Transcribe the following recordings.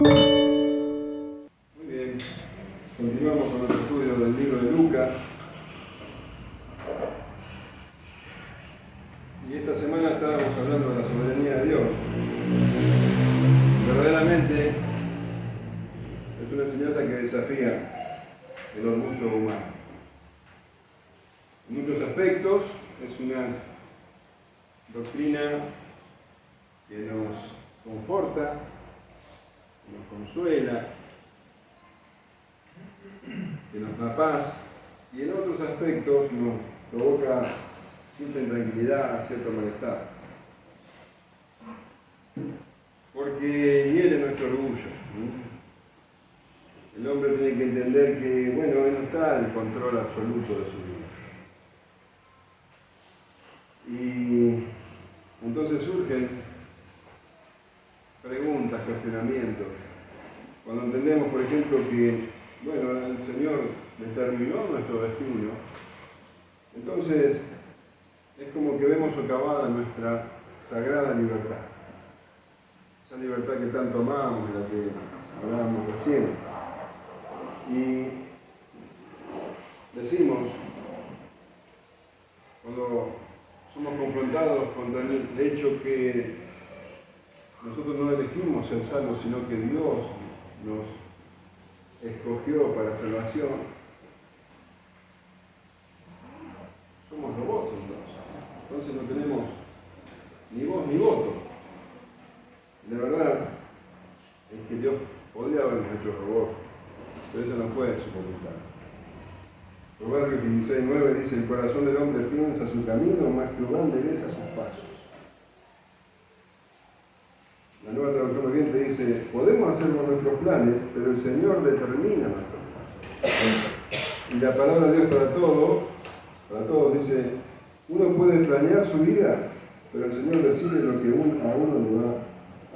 Muy bien, continuamos con nuestro estudio del libro de Lucas. Y esta semana estábamos hablando de la soberanía de Dios. Verdaderamente es una enseñanza que desafía el orgullo humano. En muchos aspectos es una doctrina que nos conforta, nos consuela, que nos da paz, y en otros aspectos nos provoca cierta intranquilidad, cierto malestar. Porque hiere nuestro orgullo. El hombre tiene que entender que, bueno, él no está en el control absoluto de su vida. Y entonces surgen preguntas, cuestionamientos. Cuando entendemos, por ejemplo, que, bueno, el Señor determinó nuestro destino, entonces es como que vemos socavada nuestra sagrada libertad. Esa libertad que tanto amamos, de la que hablábamos recién. Y decimos, cuando somos confrontados contra el hecho que nosotros no elegimos ser salvos, sino que Dios nos escogió para salvación, somos robots entonces. Entonces no tenemos ni voz ni voto. La verdad es que Dios podría habernos hecho robots, pero eso no fue su voluntad. Proverbios 16:9 dice: el corazón del hombre piensa su camino, mas Jehová endereza sus pasos. La Nueva Traducción Viviente dice: podemos hacer nuestros planes, pero el Señor determina nuestros pasos. Y la palabra de Dios para todos dice: uno puede planear su vida, pero el Señor decide lo que a uno le va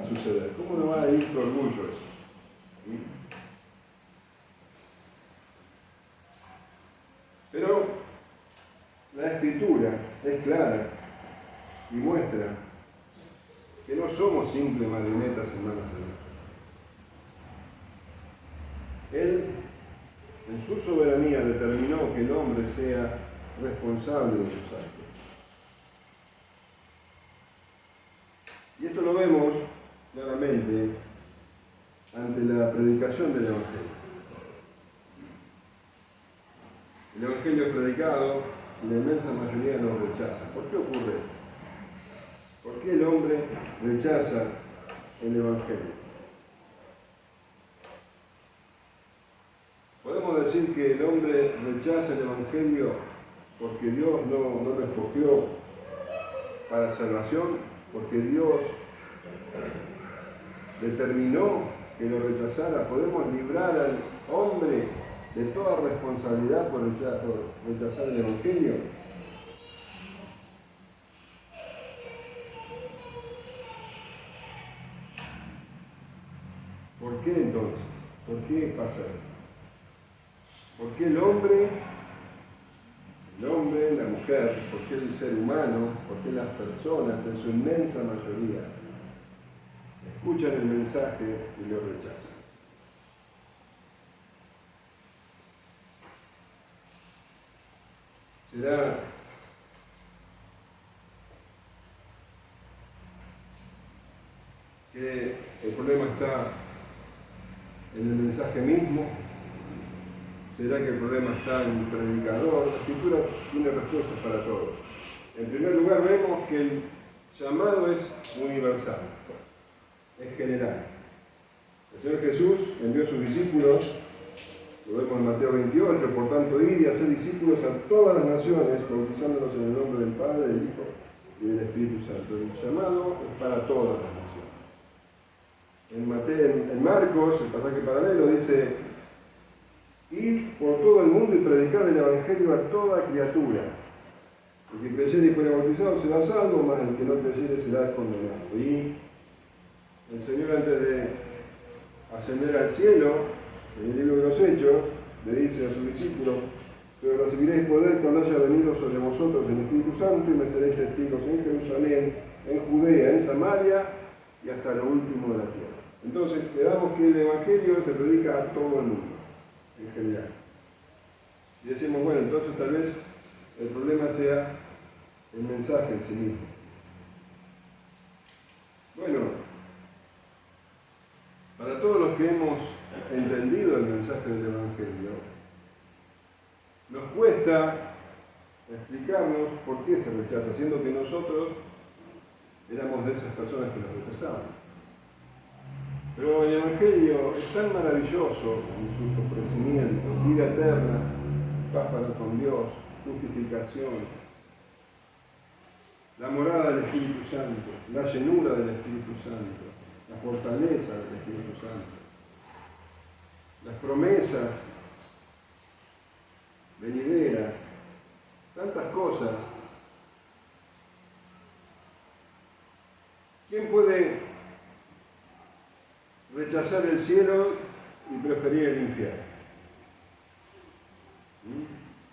a suceder. ¿Cómo no va a ir tu orgullo eso? Pero la Escritura es clara y muestra que no somos simples marionetas en manos de Dios. Él, en su soberanía, determinó que el hombre sea responsable de sus actos. Y esto lo vemos claramente ante la predicación del Evangelio. El Evangelio es predicado y la inmensa mayoría lo rechaza. ¿Por qué ocurre esto? ¿Por qué el hombre rechaza el Evangelio? Podemos decir que el hombre rechaza el Evangelio porque Dios no lo escogió para salvación, porque Dios determinó que lo rechazara. Podemos librar al hombre de toda responsabilidad por rechazar el Evangelio. ¿Por qué entonces? ¿Por qué pasa esto? ¿Por qué el hombre, la mujer, por qué el ser humano, por qué las personas en su inmensa mayoría escuchan el mensaje y lo rechazan? ¿Será que el problema está en el mensaje mismo? ¿Será que el problema está en el predicador? La Escritura tiene respuestas para todos. En primer lugar, vemos que el llamado es universal, es general. El Señor Jesús envió a sus discípulos, lo vemos en Mateo 28, por tanto, id y hacer discípulos a todas las naciones, bautizándolos en el nombre del Padre, del Hijo y del Espíritu Santo. El llamado es para todas las naciones. En Marcos, el pasaje paralelo, dice: id por todo el mundo y predicad el Evangelio a toda criatura. El que creyere y fuere bautizado será salvo, mas el que no creyere será condenado. Y el Señor, antes de ascender al cielo, en el libro de los Hechos, le dice a sus discípulos: pero recibiréis poder cuando haya venido sobre vosotros el Espíritu Santo, y me seréis testigos en Jerusalén, en Judea, en Samaria y hasta lo último de la tierra. Entonces, quedamos que el Evangelio se predica a todo el mundo, en general. Y decimos, bueno, entonces tal vez el problema sea el mensaje en sí mismo. Bueno, para todos los que hemos entendido el mensaje del Evangelio, nos cuesta explicarnos por qué se rechaza, siendo que nosotros éramos de esas personas que lo rechazaban. Pero el Evangelio es tan maravilloso en sus ofrecimientos: vida eterna, paz para con Dios, justificación, la morada del Espíritu Santo, la llenura del Espíritu Santo, la fortaleza del Espíritu Santo, las promesas venideras, tantas cosas. ¿Quién puede rechazar el cielo y preferir el infierno?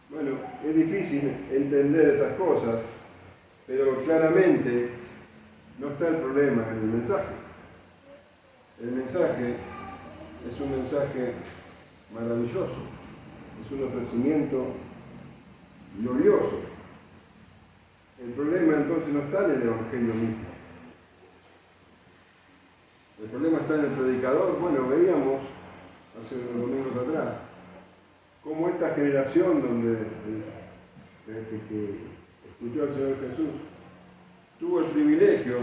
Bueno, es difícil entender estas cosas, pero claramente no está el problema en el mensaje. El mensaje es un mensaje maravilloso, es un ofrecimiento glorioso. El problema entonces no está en el Evangelio mismo. El problema está en el predicador. Bueno, veíamos hace unos domingos atrás cómo esta generación que escuchó al Señor Jesús tuvo el privilegio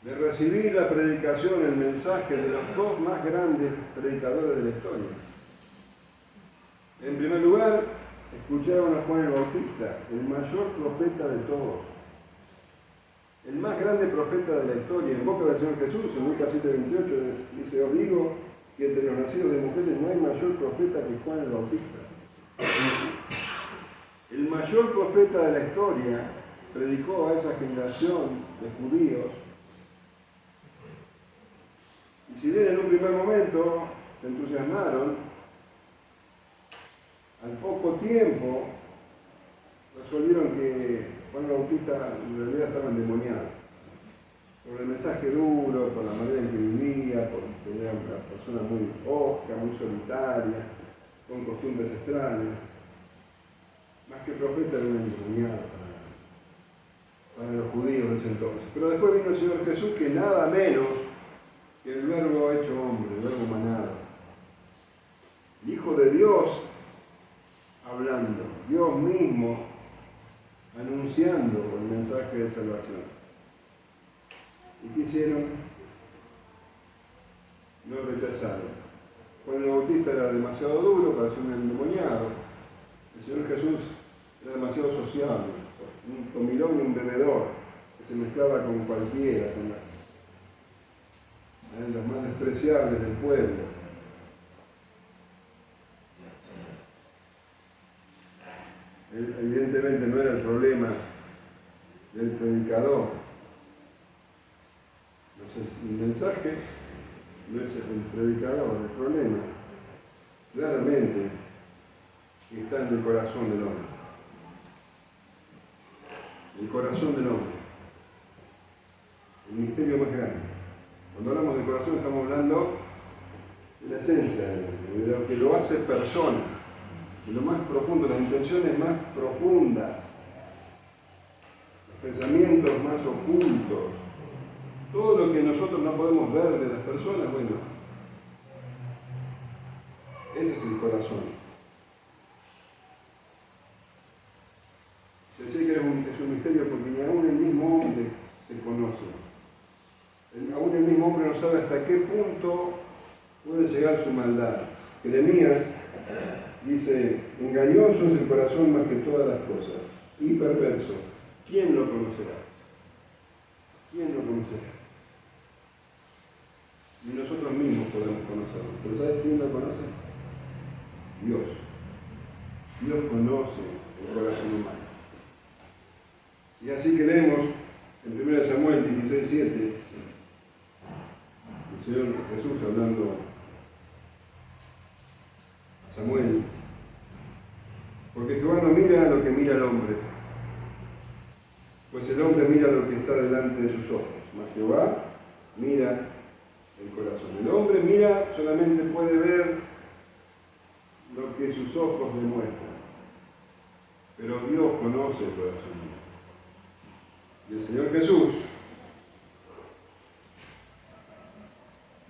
de recibir la predicación, el mensaje de los dos más grandes predicadores de la historia. En primer lugar, escucharon a Juan el Bautista, el mayor profeta de todos, el más grande profeta de la historia. En boca del Señor Jesús, en Lucas 7:28, dice: os digo que entre los nacidos de mujeres no hay mayor profeta que Juan el Bautista. El mayor profeta de la historia predicó a esa generación de judíos. Y si bien en un primer momento se entusiasmaron, al poco tiempo resolvieron que Juan el Bautista en realidad estaba endemoniado. Por el mensaje duro, por la manera en que vivía, porque era una persona muy osca, muy solitaria, con costumbres extrañas. Más que profeta, era un endemoniado para los judíos de ese entonces. Pero después vino el Señor Jesús, que nada menos que el Verbo hecho hombre, el Verbo manado. El Hijo de Dios hablando, Dios mismo anunciando el mensaje de salvación. ¿Y qué hicieron? Lo rechazaron. Juan el Bautista era demasiado duro para ser un endemoniado. El Señor Jesús era demasiado sociable, un comilón y un bebedor, que se mezclaba con cualquiera, con los más despreciables del pueblo. Evidentemente no era el problema del predicador. El mensaje no es el predicador, el problema claramente está en el corazón del hombre. El corazón del hombre. El misterio más grande. Cuando hablamos del corazón estamos hablando de la esencia, de lo que lo hace persona, de lo más profundo, las intenciones más profundas, los pensamientos más ocultos, todo lo que nosotros no podemos ver de las personas. Bueno, ese es el corazón. Decía que es un misterio porque ni aún el mismo hombre se conoce. Aún el mismo hombre no sabe hasta qué punto puede llegar su maldad. Jeremías dice: engañoso es el corazón más que todas las cosas, y perverso. ¿Quién lo conocerá? ¿Quién lo conocerá? Ni nosotros mismos podemos conocerlo. ¿Pero sabes quién lo conoce? Dios. Dios conoce el corazón humano. Y así que leemos en 1 Samuel 16:7, el Señor Jesús hablando a Samuel: porque Jehová no mira lo que mira el hombre, Pues el hombre mira lo que está delante de sus ojos, mas Jehová mira el corazón. El hombre mira, solamente puede ver lo que sus ojos le muestran, pero Dios conoce el corazón. Y el Señor Jesús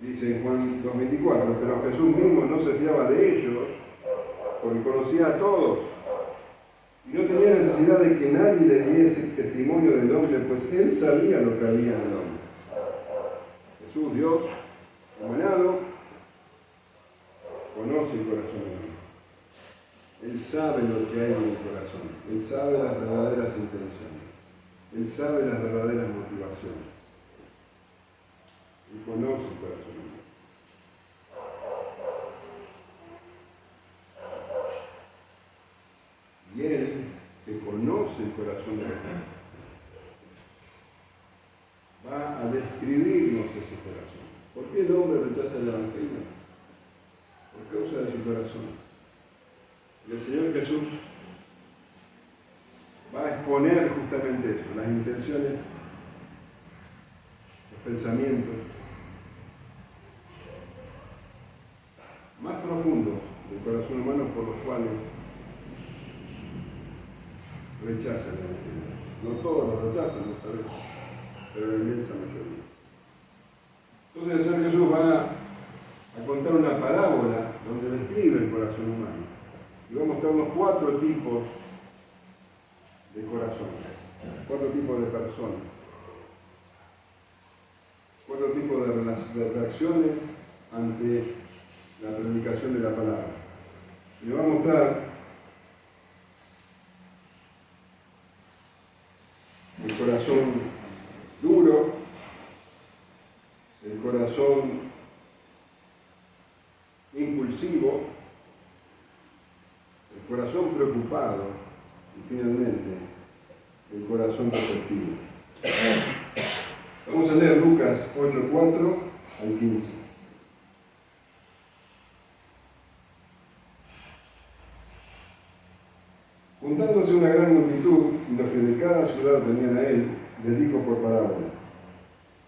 dice en Juan 2:24, pero Jesús mismo no se fiaba de ellos, porque conocía a todos, y no tenía necesidad de que nadie le diese testimonio del hombre, pues él sabía lo que había en el hombre. Jesús, Dios, humanado, conoce el corazón del hombre. Él sabe lo que hay en el corazón, él sabe las verdaderas intenciones, él sabe las verdaderas motivaciones. Él conoce el corazón humano. Y Él, que conoce el corazón humano, va a describirnos ese corazón. ¿Por qué el hombre rechaza el Evangelio? Por causa de su corazón. Y el Señor Jesús va a exponer justamente eso, las intenciones, los pensamientos más profundos del corazón humano por los cuales rechazan el Evangelio. No todos lo rechazan, no sabemos, pero la inmensa mayoría. Entonces el Señor Jesús va a contar una parábola donde describe el corazón humano y va a mostrarnos 4 tipos de corazones, 4 tipos de personas, 4 tipos de reacciones ante la predicación de la palabra. Y le va a mostrar el corazón duro, el corazón impulsivo, el corazón preocupado y finalmente el corazón receptivo. Vamos a leer Lucas 8:4 al 15. Juntándose una gran multitud y los que de cada ciudad venían a él, les dijo por parábola: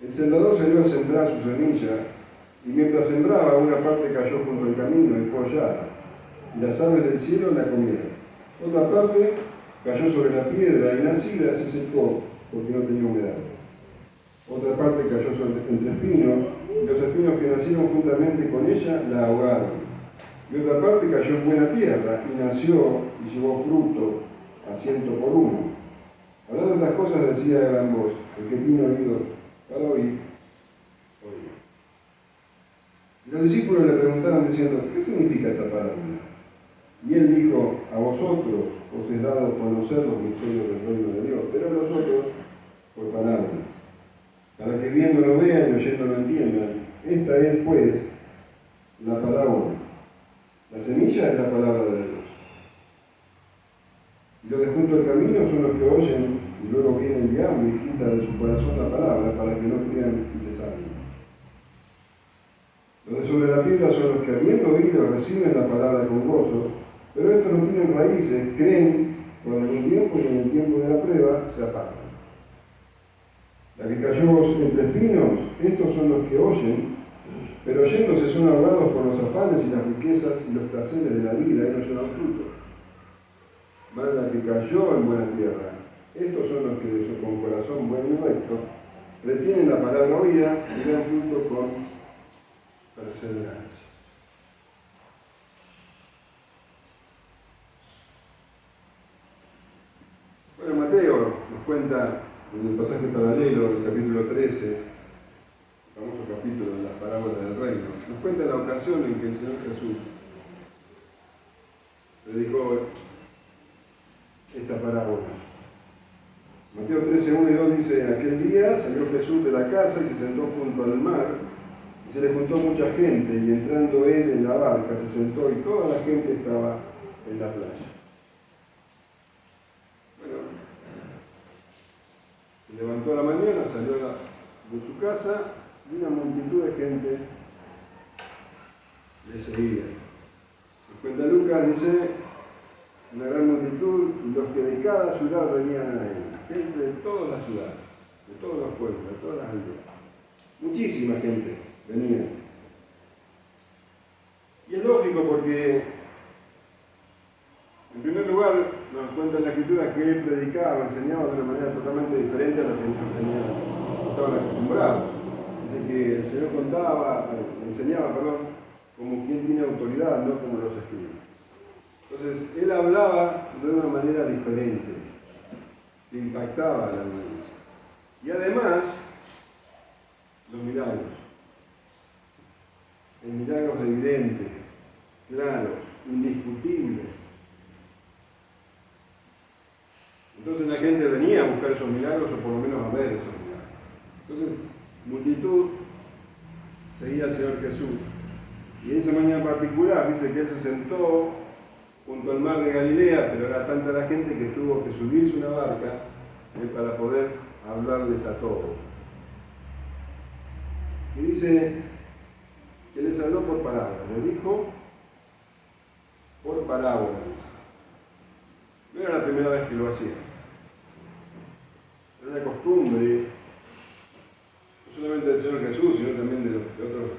el sembrador salió a sembrar su semilla, y mientras sembraba, una parte cayó junto al camino y fue hollada, y las aves del cielo la comieron. Otra parte cayó sobre la piedra y nacida se secó porque no tenía humedad. Otra parte cayó entre espinos, y los espinos que nacieron juntamente con ella la ahogaron. Y otra parte cayó en buena tierra y nació y llevó fruto a 100 por 1. Hablando de estas cosas decía a gran voz: el que tiene oídos para oír, oiga. Y los discípulos le preguntaron diciendo: ¿qué significa esta parábola? Y él dijo: a vosotros os he dado conocer los misterios del reino de Dios, pero a los otros por parábolas, para que viéndolo vean y oyéndolo entiendan. Esta es pues la parábola. La semilla es la palabra de Dios. Y los de junto al camino son los que oyen, y luego viene el diablo y quita de su corazón la palabra para que no crean y se salven. Los de sobre la piedra son los que, habiendo oído, reciben la palabra con gozo, pero estos no tienen raíces, creen por algún tiempo y en el tiempo de la prueba se apartan. La que cayó entre espinos, estos son los que oyen, pero oyéndose son ahogados por los afanes y las riquezas y los placeres de la vida y no llevan fruto. Mas la que cayó en buena tierra, estos son los que con corazón bueno y recto retienen la palabra oída y dan fruto con perseverancia. Bueno, Mateo nos cuenta en el pasaje paralelo del capítulo 13, el famoso capítulo de las parábolas del reino, nos cuenta la ocasión en que el Señor Jesús predicó esta parábola. Mateo 13, 1 y 2 dice: aquel día salió Jesús de la casa y se sentó junto al mar, y se le juntó mucha gente, y entrando él en la barca se sentó, y toda la gente estaba en la playa. Bueno, se levantó a la mañana, salió de su casa, y una multitud de gente le seguía. Nos cuenta Lucas, dice: una gran multitud, y los que de cada ciudad venían a él. gente de todas las ciudades, de todos los pueblos, de todas las aldeas. Muchísima gente venía. Y es lógico porque, en primer lugar, nos cuenta en la Escritura que él predicaba, enseñaba de una manera totalmente diferente a la que ellos estaban acostumbrados. Dice que el Señor enseñaba, como quien tiene autoridad, no como los escribas. Entonces, él hablaba de una manera diferente, que impactaba a la audiencia. Y además, los milagros. Milagros evidentes, claros, indiscutibles. Entonces la gente venía a buscar esos milagros o por lo menos a ver esos milagros. Entonces, multitud seguía al Señor Jesús. Y en esa mañana particular dice que él se sentó junto al mar de Galilea, pero era tanta la gente que tuvo que subirse una barca para poder hablarles a todos. Y dice que les habló por parábolas, le dijo por parábolas. No era la primera vez que lo hacía. Era una costumbre, no solamente del Señor Jesús, sino también de otros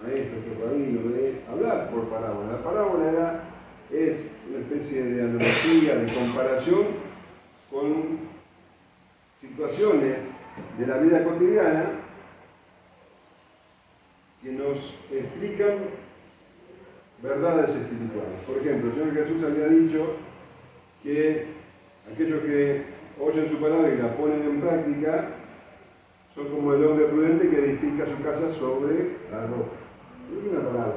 maestros, otros rabinos, de hablar por parábola. La parábola es una especie de analogía, de comparación con situaciones de la vida cotidiana que nos explican verdades espirituales. Por ejemplo, el Señor Jesús había dicho que aquellos que oyen su palabra y la ponen en práctica son como el hombre prudente que edifica su casa sobre la roca. Es una palabra.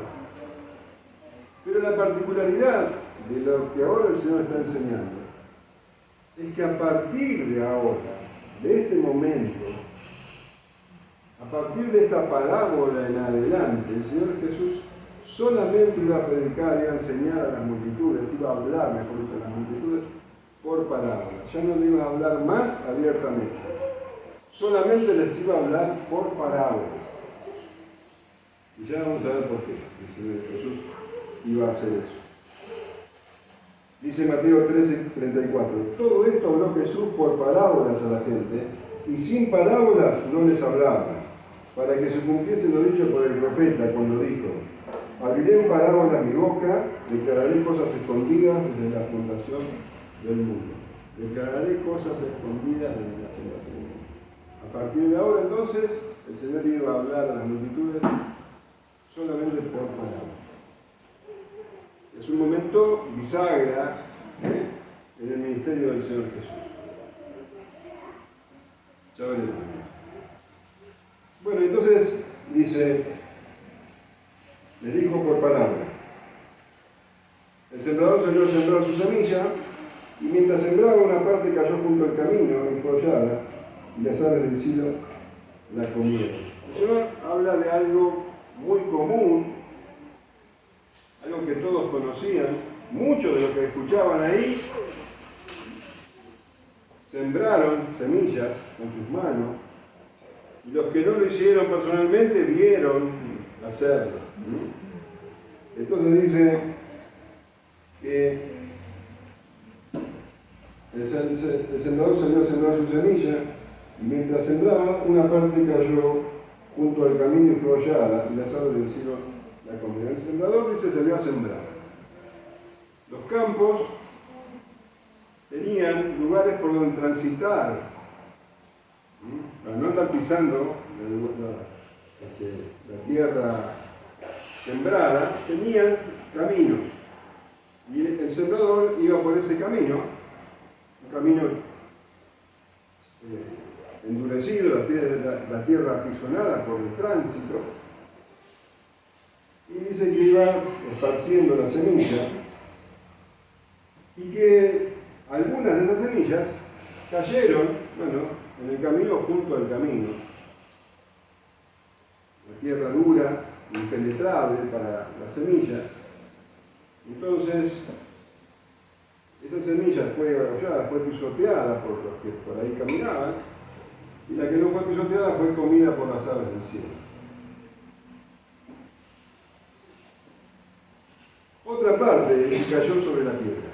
Pero la particularidad de lo que ahora el Señor está enseñando es que a partir de ahora, de este momento, a partir de esta parábola en adelante, el Señor Jesús solamente iba a predicar, iba a enseñar a las multitudes, iba a hablar, mejor dicho, a las multitudes por parábola. Ya no le iba a hablar más abiertamente. Solamente les iba a hablar por parábolas. Y ya vamos a ver por qué el Señor Jesús iba a hacer eso. Dice Mateo 13:34, todo esto habló Jesús por parábolas a la gente, y sin parábolas no les hablaba, para que se cumpliese lo dicho por el profeta cuando dijo, abriré en parábolas mi boca, declararé cosas escondidas desde la fundación del mundo. Declararé cosas escondidas desde la fundación del mundo. A partir de ahora entonces, el Señor iba a hablar a las multitudes solamente por parábolas. Es un momento bisagra en el ministerio del Señor Jesús. Ya veremos. Bueno, entonces dice, les dijo por parábola. El sembrador salió a sembrar su semilla, y mientras sembraba una parte cayó junto al camino, enfollada, y las aves del cielo la comieron. El Señor habla de algo muy común, algo que todos conocían, muchos de los que escuchaban ahí sembraron semillas con sus manos, y los que no lo hicieron personalmente vieron hacerlo. Entonces dice que el sembrador salió a sembrar su semilla, y mientras sembraba, una parte cayó junto al camino y fue hollada, y las aves del cielo la comieron. El sembrador dice salió a sembrar. Los campos tenían lugares por donde transitar, para no andar pisando la tierra sembrada, tenían caminos. Y el sembrador iba por ese camino, un camino endurecido, la tierra apisonada por el tránsito, y dice que iba esparciendo la semilla, y que algunas de las semillas cayeron, en el camino junto al camino. La tierra dura, impenetrable para la semilla. Entonces, esa semilla fue arrollada, fue pisoteada por los que por ahí caminaban, y la que no fue pisoteada fue comida por las aves del cielo. Otra parte cayó sobre la tierra,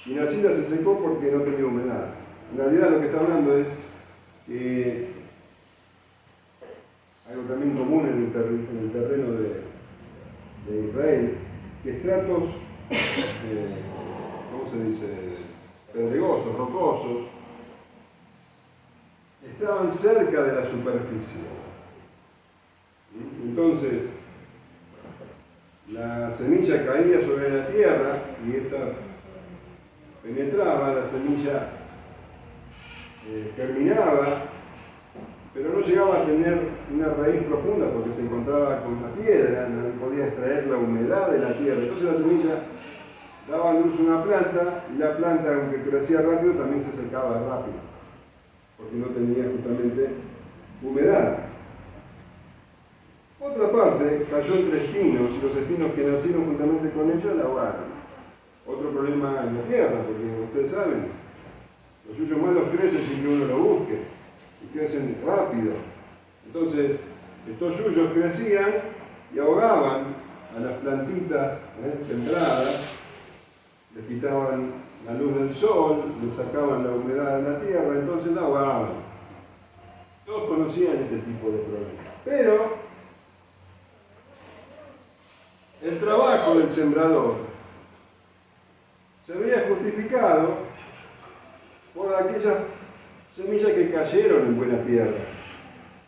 y nacida se secó porque no tenía humedad, En realidad lo que está hablando es algo también común en el terreno de Israel, que estratos, ¿cómo se dice?, pedregosos, rocosos, estaban cerca de la superficie. Entonces, la semilla caía sobre la tierra y esta penetraba, la semilla germinaba, pero no llegaba a tener una raíz profunda porque se encontraba con la piedra, no podía extraer la humedad de la tierra. Entonces la semilla daba a luz una planta y la planta, aunque crecía rápido, también se secaba rápido porque no tenía justamente humedad. Otra parte cayó entre espinos y los espinos que nacieron juntamente con ella la ahogaron. Otro problema en la tierra, porque ustedes saben, los yuyos malos crecen sin que uno lo busque y crecen rápido. Entonces, estos yuyos crecían y ahogaban a las plantitas sembradas, les quitaban la luz del sol, les sacaban la humedad de la tierra, entonces la ahogaban. Todos conocían este tipo de problemas. Pero el trabajo del sembrador se había justificado por aquellas semillas que cayeron en buena tierra.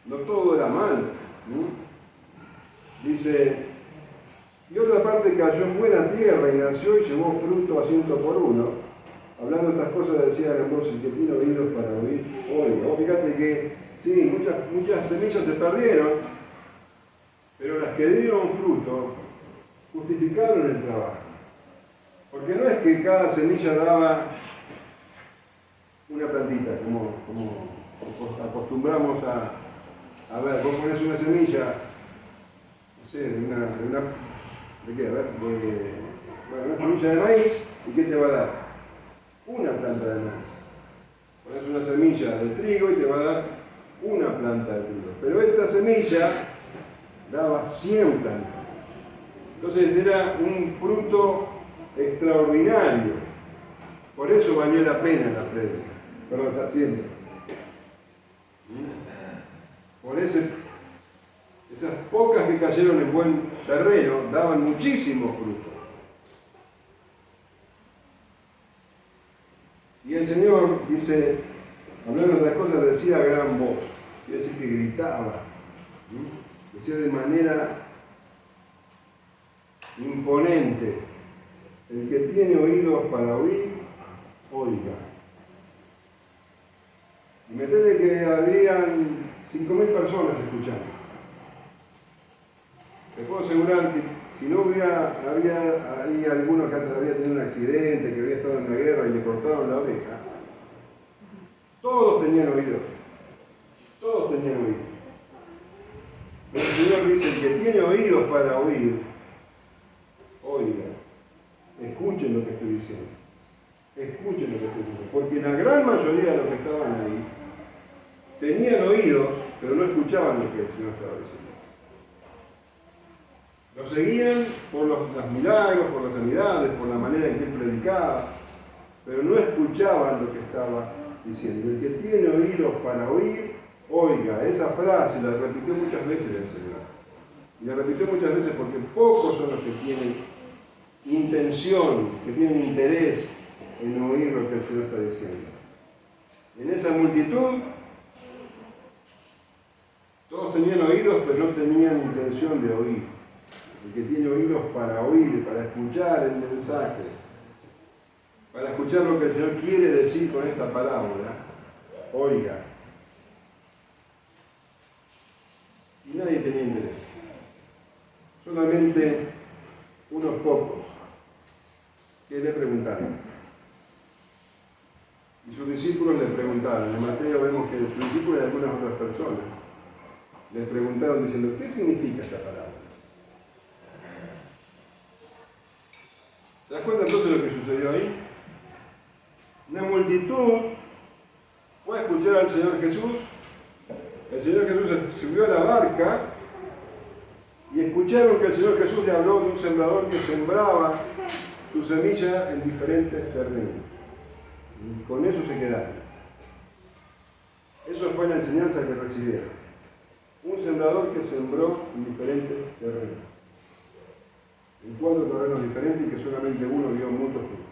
No todo era malo, ¿no? Dice, y otra parte cayó en buena tierra y nació y llevó fruto a 100 por uno. Hablando de estas cosas decía Amós, el que tiene oídos para oír, oiga. Fíjate que sí, muchas semillas se perdieron, pero las que dieron fruto justificaron el trabajo. Porque no es que cada semilla daba una plantita, como acostumbramos a ver, vos pones una semilla, no sé, ¿de qué? A ver, una semilla de maíz, ¿y qué te va a dar? Una planta de maíz. Pones una semilla de trigo y te va a dar una planta de trigo. Pero esta semilla daba 100 plantas. Entonces era un fruto extraordinario. Por eso valió la pena la prédica. Pero lo está haciendo. Por esas pocas que cayeron en buen terreno daban muchísimo fruto. Y el Señor dice, hablando de las cosas, decía a gran voz. Quiere decir que gritaba. Decía de manera imponente: el que tiene oídos para oír, oiga. Y metele que habrían 5.000 personas escuchando. Te puedo asegurar que si no había alguno que antes había tenido un accidente, que había estado en la guerra y le cortaron la oreja, todos tenían oídos. Todos tenían oídos. Pero el Señor dice, el que tiene oídos para oír, oiga. Escuchen lo que estoy diciendo. Escuchen lo que estoy diciendo. Porque la gran mayoría de los que estaban ahí tenían oídos, pero no escuchaban lo que el Señor estaba diciendo. Lo seguían por los milagros, por las sanidades, por la manera en que él predicaba, pero no escuchaban lo que estaba diciendo. El que tiene oídos para oír, oiga. Esa frase la repitió muchas veces el Señor. Y la repitió muchas veces porque pocos son los que tienen intención, que tienen interés en oír lo que el Señor está diciendo. En esa multitud, todos tenían oídos, pero no tenían intención de oír. El que tiene oídos para oír, para escuchar el mensaje, para escuchar lo que el Señor quiere decir con esta parábola, oiga. Y nadie tenía interés. Solamente unos pocos que le preguntaron. Y sus discípulos le preguntaron. En Mateo vemos que sus discípulos y algunas otras personas les preguntaron diciendo, ¿qué significa esta parábola? ¿Te das cuenta entonces de lo que sucedió ahí? Una multitud fue a escuchar al Señor Jesús. El Señor Jesús subió a la barca y escucharon que el Señor Jesús le habló de un sembrador que sembraba su semilla en diferentes terrenos. Y con eso se quedaron. Eso fue la enseñanza que recibieron. Un sembrador que sembró en diferentes terrenos. En 4 terrenos diferentes y que solamente uno dio mucho fruto.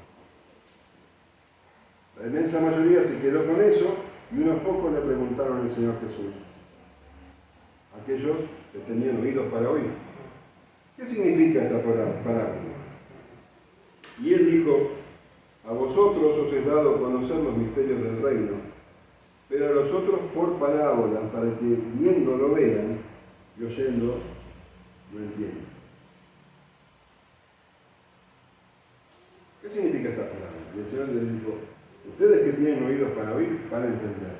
La inmensa mayoría se quedó con eso y unos pocos le preguntaron al Señor Jesús. Aquellos que tenían oídos para oír. ¿Qué significa esta parábola? Y él dijo, a vosotros os he dado a conocer los misterios del reino, pero a los otros por parábola, para que viendo lo vean y oyendo lo entiendan. ¿Qué significa esta parábola? Y el Señor les dijo, ustedes que tienen oídos para oír, van a entender,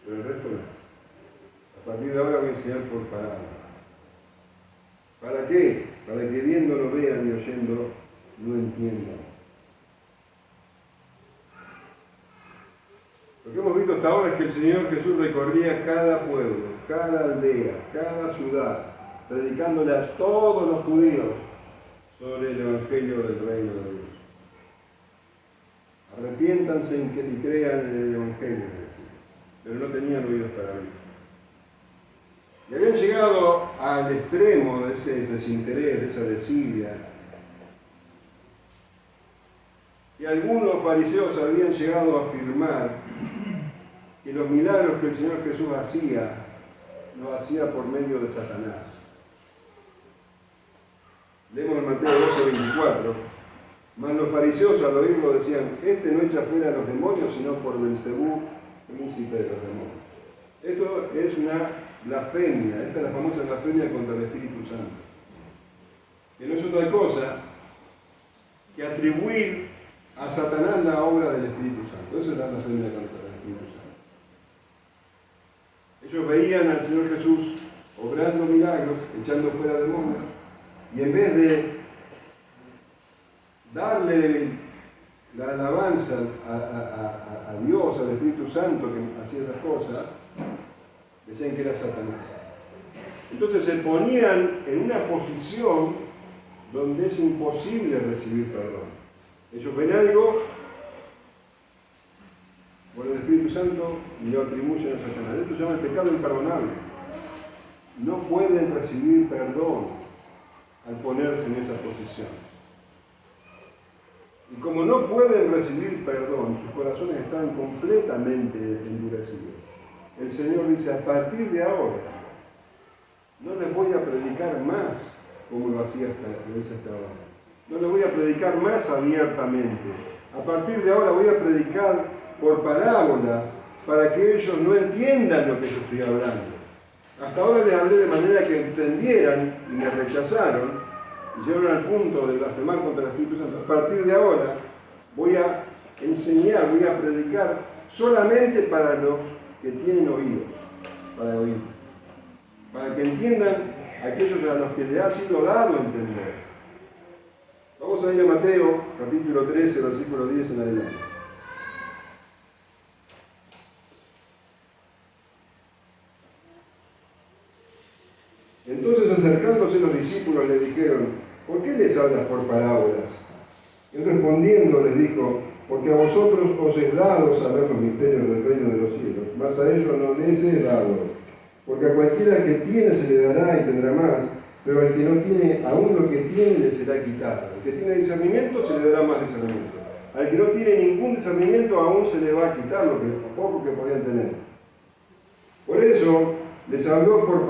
pero el resto no. A partir de ahora voy a enseñar por parábola. ¿Para qué? Para que viendo lo vean y oyendo lo entiendan. Lo que hemos visto hasta ahora es que el Señor Jesús recorría cada pueblo, cada aldea, cada ciudad, predicándole a todos los judíos sobre el Evangelio del Reino de Dios. Arrepiéntanse y crean en el Evangelio, pero no tenían oídos para oír. Y habían llegado al extremo de ese desinterés, de esa desidia. Y algunos fariseos habían llegado a afirmar que los milagros que el Señor Jesús hacía, los hacía por medio de Satanás. Leemos en Mateo 12:24. Mas los fariseos al oírlo decían, este no echa fuera a los demonios, sino por Belcebú, príncipe de los demonios. Esto es una blasfemia, esta es la famosa blasfemia contra el Espíritu Santo. Que no es otra cosa que atribuir a Satanás la obra del Espíritu Santo. Eso es la blasfemia contra el Espíritu Santo. Ellos veían al Señor Jesús obrando milagros, echando fuera demonios, y en vez de darle la alabanza a Dios, al Espíritu Santo que hacía esas cosas, decían que era Satanás. Entonces se ponían en una posición donde es imposible recibir perdón. Ellos ven algo por el Espíritu Santo y lo atribuyen a Satanás. Esto se llama el pecado imperdonable. No pueden recibir perdón al ponerse en esa posición. Y como no pueden recibir perdón, sus corazones están completamente endurecidos. El Señor dice, a partir de ahora, no les voy a predicar más como lo hice hasta ahora. No les voy a predicar más abiertamente. A partir de ahora voy a predicar por parábolas para que ellos no entiendan lo que yo estoy hablando. Hasta ahora les hablé de manera que entendieran y me rechazaron y llegaron al punto de blasfemar contra el Espíritu Santo. A partir de ahora voy a enseñar, voy a predicar solamente para los que tienen oídos, para oír, para que entiendan aquellos a los que les ha sido dado entender. Vamos a ir a Mateo, capítulo 13, versículo 10 en adelante. Entonces acercándose los discípulos le dijeron, ¿por qué les hablas por parábolas? Él respondiendo les dijo, porque a vosotros os es dado saber los misterios del reino de los cielos, mas a ellos no les es dado, porque a cualquiera que tiene se le dará y tendrá más, pero al que no tiene, aún lo que tiene le será quitado. Al que tiene discernimiento se le dará más discernimiento. Al que no tiene ningún discernimiento aún se le va a quitar lo poco que podían tener. Por eso les hablo por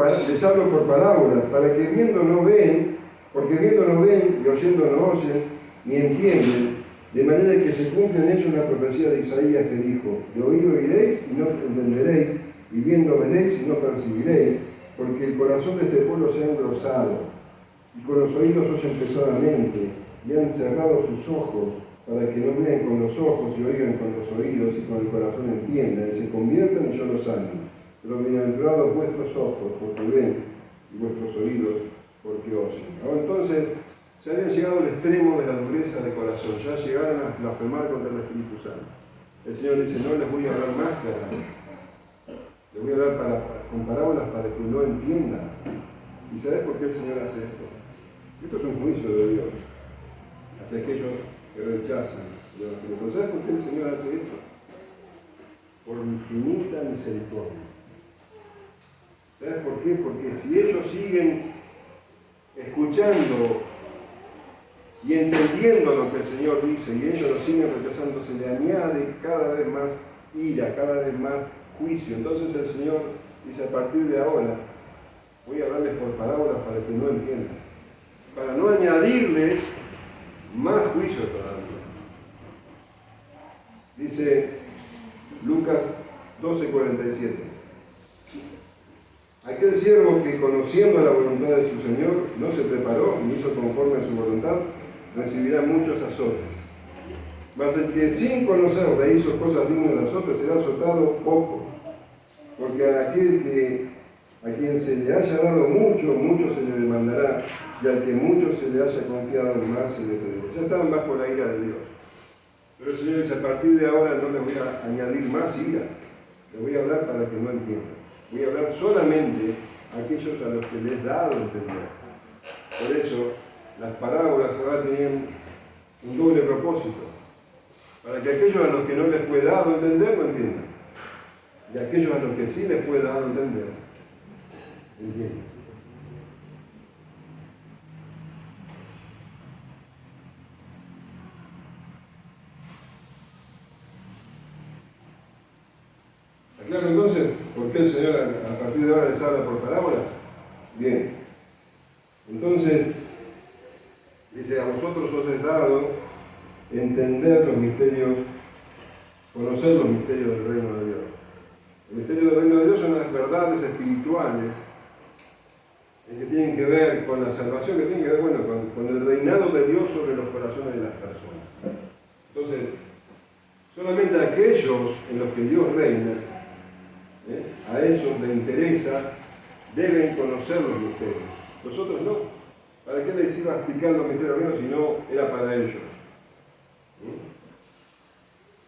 parábolas, para que viendo no ven, porque viendo no ven y oyendo no oyen, ni entienden, de manera que se cumple en ellos la profecía de Isaías que dijo, de oído oiréis y no entenderéis, y viendo veréis y no percibiréis, porque el corazón de este pueblo se ha engrosado, y con los oídos oyen pesadamente, y han cerrado sus ojos, para que no vean con los ojos y oigan con los oídos y con el corazón entiendan, y se conviertan y yo los sane. Pero bienaventurados vuestros ojos, porque ven, y vuestros oídos, porque oyen. Ahora entonces, se habían llegado al extremo de la dureza de corazón, ya llegaron a blasfemar contra el Espíritu Santo. El Señor dice, no les voy a hablar más claramente. Les voy a hablar con parábolas para que no entiendan. ¿Y sabes por qué el Señor hace esto? Esto es un juicio de Dios hacia aquellos que rechazan el Evangelio. ¿Pero sabes por qué el Señor hace esto? por infinita misericordia. ¿Sabes por qué? Porque si ellos siguen escuchando y entendiendo lo que el Señor dice y ellos lo siguen rechazando, se le añade cada vez más ira, cada vez más juicio. Entonces el Señor dice, a partir de ahora voy a hablarles por parábolas para que no entiendan, para no añadirles más juicio todavía. Dice Lucas 12:47. Aquel siervo que, conociendo la voluntad de su Señor, no se preparó ni hizo conforme a su voluntad, recibirá muchos azotes. Mas el que sin conocerle hizo cosas dignas de azote será azotado poco. Porque a aquel a quien se le haya dado mucho, mucho se le demandará, y al que mucho se le haya confiado, más se le pedirá. Ya estaban bajo la ira de Dios. Pero el Señor dice, a partir de ahora no les voy a añadir más ira. Les voy a hablar para que no entiendan. Voy a hablar solamente a aquellos a los que les he dado a entender. Por eso, las parábolas ahora tenían un doble propósito. Para que aquellos a los que no les fue dado a entender, no entiendan. Y aquellos a los que sí les fue dado a entender, entiendan. Claro, entonces, ¿por qué el Señor a partir de ahora les habla por parábolas? Bien. Entonces, dice, a vosotros os es dado entender los misterios, conocer los misterios del reino de Dios. El misterio del reino de Dios son las verdades espirituales que tienen que ver con la salvación, que tienen que ver, con el reinado de Dios sobre los corazones de las personas. Entonces, solamente aquellos en los que Dios reina, a ellos les interesa, deben conocer los misterios. Los otros no. ¿Para qué les iba a explicar los misterios del reino si no era para ellos?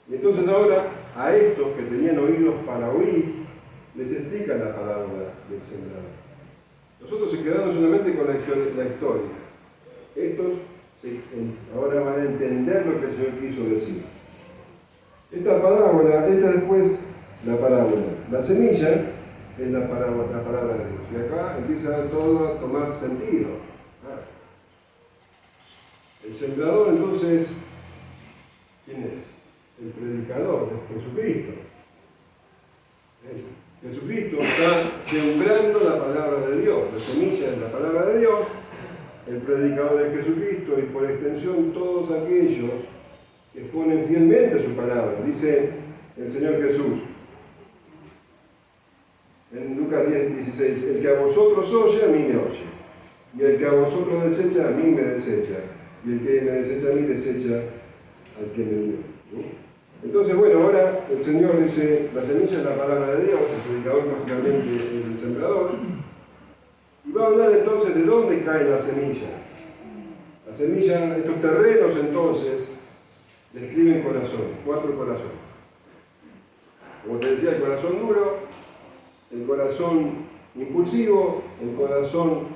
Y entonces ahora, a estos que tenían oídos para oír, les explica la parábola del sembrador. Los otros se quedaron solamente con la historia. Estos ahora van a entender lo que el Señor quiso decir. Esta parábola, después la parábola. La semilla es la palabra de Dios. Y acá empieza todo a tomar sentido. El sembrador, entonces, ¿quién es? El predicador, es Jesucristo. Jesucristo está sembrando la palabra de Dios. La semilla es la palabra de Dios, el predicador es Jesucristo y por extensión todos aquellos que exponen fielmente su palabra. Dice el Señor Jesús en Lucas 10:16, el que a vosotros oye, a mí me oye, y el que a vosotros desecha, a mí me desecha, y el que me desecha a mí, desecha al que me dio. Entonces, ahora el Señor dice, la semilla es la palabra de Dios, el predicador lógicamente el sembrador, y va a hablar entonces de dónde cae la semilla. La semilla, estos terrenos entonces, describen corazones, 4 corazones. Como te decía, el corazón duro, el corazón impulsivo, el corazón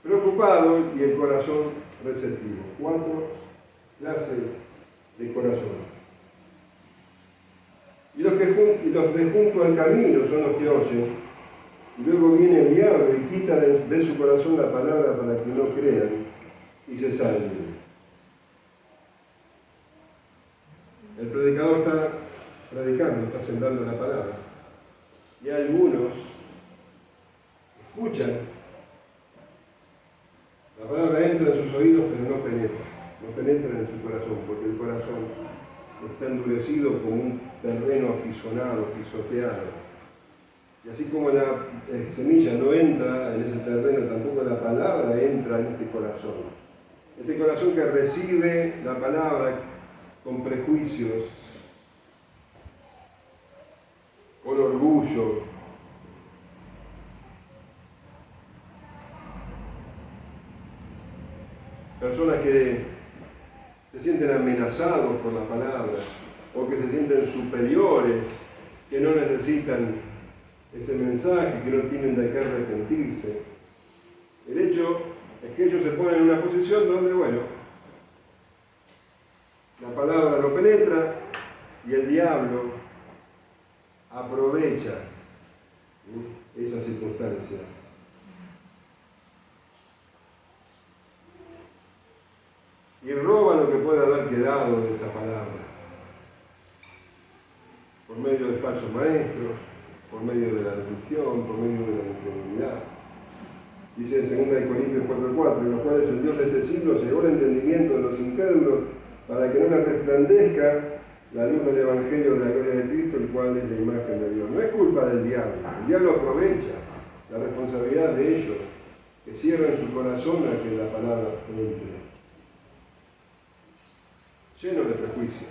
preocupado y el corazón receptivo. 4 clases de corazones. Y los de junto al camino son los que oyen, y luego viene el diablo y quita de su corazón la palabra para que no crean y se salven. El predicador está predicando, está sembrando la palabra. Y algunos escuchan, la palabra entra en sus oídos pero no penetra en su corazón, porque el corazón está endurecido como un terreno apisonado, pisoteado. Y así como la semilla no entra en ese terreno, tampoco la palabra entra en este corazón. Este corazón que recibe la palabra con prejuicios, con orgullo, personas que se sienten amenazados por la palabra o que se sienten superiores, que no necesitan ese mensaje, que no tienen de qué arrepentirse. El hecho es que ellos se ponen en una posición donde, la palabra no penetra y el diablo aprovecha esa circunstancia. Y roba lo que puede haber quedado de esa palabra. Por medio de falsos maestros, por medio de la religión, por medio de la incredulidad. Dice en 2 Corintios 4:4, en los cuales el Dios de este siglo cegó el entendimiento de los incrédulos para que no les resplandezca la luz del Evangelio de la gloria de Cristo, el cual es la imagen de Dios. No es culpa del diablo. El diablo aprovecha la responsabilidad de ellos, que cierran su corazón a que la palabra entre. Lleno de prejuicios,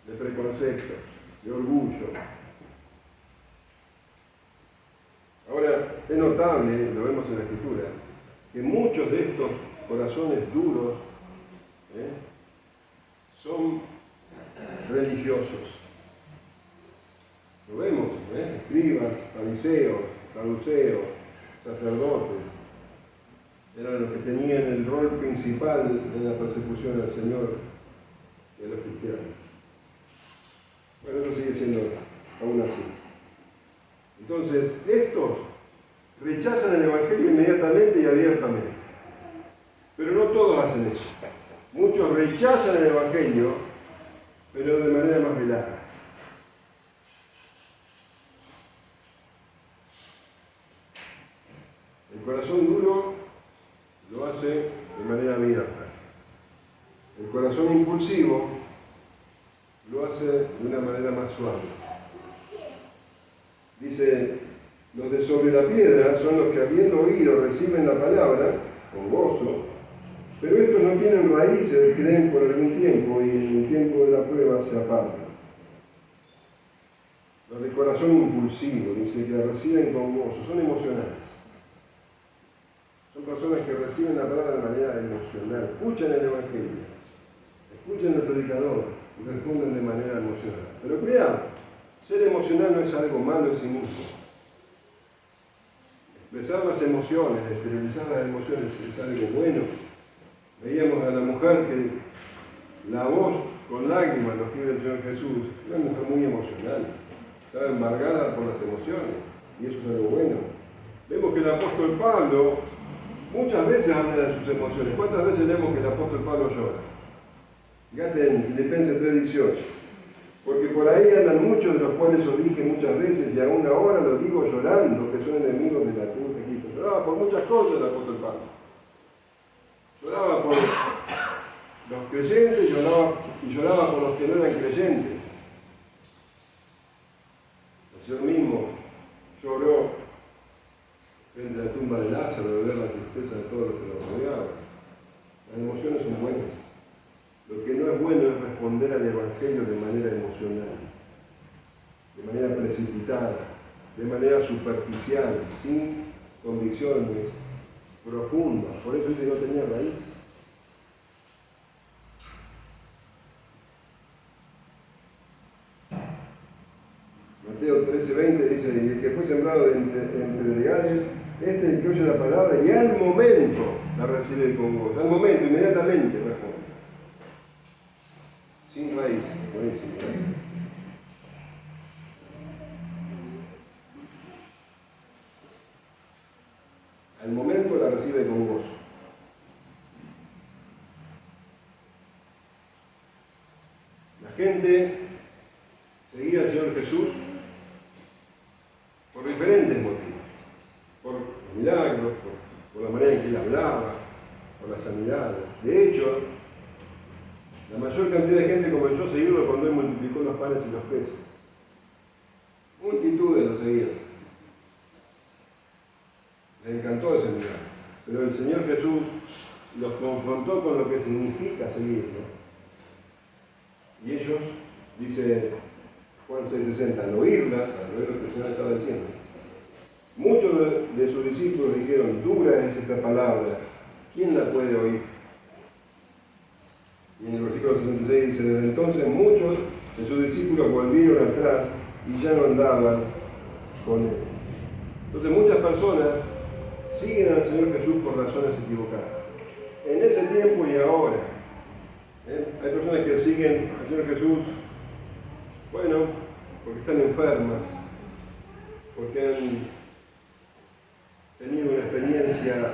de preconceptos, de orgullo. Ahora, es notable, lo vemos en la Escritura, que muchos de estos corazones duros son religiosos. Lo vemos, escribas, fariseos, saduceos, sacerdotes. Eran los que tenían el rol principal en la persecución al Señor y a los cristianos. Bueno, eso sigue siendo aún así. Entonces, estos rechazan el Evangelio inmediatamente y abiertamente. Pero no todos hacen eso. Muchos rechazan el Evangelio, pero de manera más velada. El corazón duro lo hace de manera abierta. El corazón impulsivo lo hace de una manera más suave. Dice, los de sobre la piedra son los que habiendo oído reciben la palabra con gozo, pero estos no tienen raíces, creen por algún tiempo y en el tiempo de la prueba se apartan. Los de corazón impulsivo, dice, que la reciben con gozo, son emocionales. Son personas que reciben la palabra de manera emocional, escuchan el Evangelio, escuchan el predicador y responden de manera emocional. Pero cuidado, ser emocional no es algo malo en sí mismo. Expresar las emociones, exteriorizar las emociones es algo bueno. Veíamos a la mujer que la voz con lágrimas los pies del Señor Jesús, una mujer muy emocional, estaba embargada por las emociones, y eso es algo bueno. Vemos que el apóstol Pablo muchas veces habla de sus emociones. ¿Cuántas veces leemos que el apóstol Pablo llora? Fíjate en Filipenses 3:18. Porque por ahí andan muchos, de los cuales os dije muchas veces, y aún ahora lo digo llorando, que son enemigos de la cruz de Cristo. Lloraba por muchas cosas el apóstol Pablo. Lloraba por los creyentes y lloraba por los que no eran creyentes. El Señor mismo lloró frente a la tumba de Lázaro, de ver la tristeza de todos los que lo rodeaban. Las emociones son buenas. Lo que no es bueno es responder al Evangelio de manera emocional, de manera precipitada, de manera superficial, sin convicciones profundas. Por eso dice que no tenía raíz. Mateo 13:20 dice, y el que fue sembrado entre pedregales, este es el que oye la palabra y al momento la recibe con gozo. Al momento, inmediatamente responde. Sin raíz, buenísimo. Al momento la recibe con gozo. La gente seguía al Señor Jesús por diferentes motivos. Por los milagros, por la manera en que él hablaba, por las sanidades. De hecho, la mayor cantidad de gente comenzó a seguirlo cuando él multiplicó los panes y los peces. Multitudes lo seguían. Les encantó ese milagro. Pero el Señor Jesús los confrontó con lo que significa seguirlo. Y ellos, dice Juan 6:60, al oírlas, al oír lo que el Señor estaba diciendo, muchos de sus discípulos dijeron, dura es esta palabra, ¿quién la puede oír? Y en el versículo 66 dice, desde entonces muchos de sus discípulos volvieron atrás y ya no andaban con él. Entonces muchas personas siguen al Señor Jesús por razones equivocadas. En ese tiempo y ahora, hay personas que siguen al Señor Jesús, bueno, porque están enfermas, porque han tenido una experiencia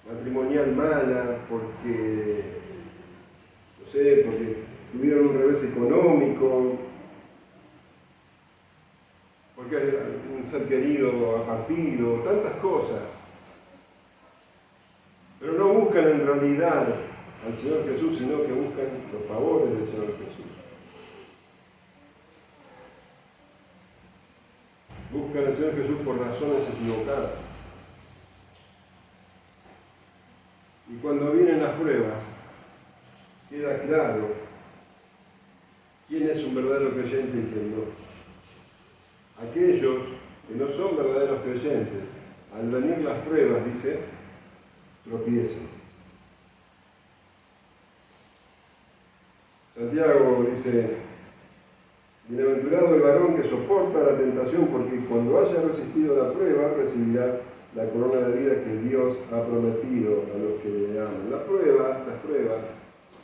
matrimonial mala, porque, no sé, porque tuvieron un revés económico, porque un ser querido ha partido, tantas cosas. Pero no buscan en realidad al Señor Jesús, sino que buscan los favores del Señor Jesús. Buscan al Señor Jesús por razones equivocadas. Y cuando vienen las pruebas, queda claro quién es un verdadero creyente y quién no. Aquellos que no son verdaderos creyentes, al venir las pruebas, dice, tropiezan. Santiago dice, bienaventurado el varón que soporta la tentación, porque cuando haya resistido la prueba, recibirá la corona de vida que Dios ha prometido a los que le aman. Las pruebas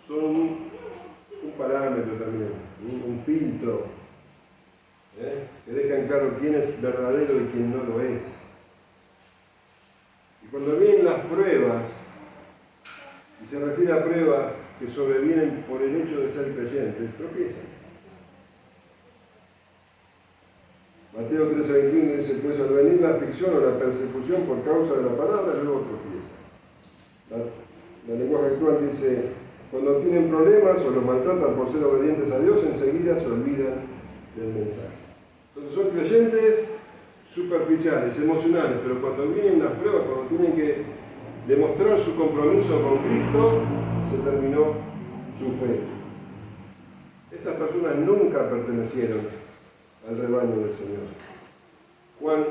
son un parámetro también, un filtro, que dejan claro quién es verdadero y quién no lo es. Y cuando vienen las pruebas, y se refiere a pruebas que sobrevienen por el hecho de ser creyentes, tropiezan. Mateo 13:21 dice, pues al venir la aflicción o la persecución por causa de la palabra, luego tropiezan. La lenguaje actual dice, cuando tienen problemas o los maltratan por ser obedientes a Dios, enseguida se olvidan del mensaje. Entonces son creyentes superficiales, emocionales, pero cuando vienen las pruebas, cuando tienen que demostrar su compromiso con Cristo, se terminó su fe. Estas personas nunca pertenecieron al rebaño del Señor. Juan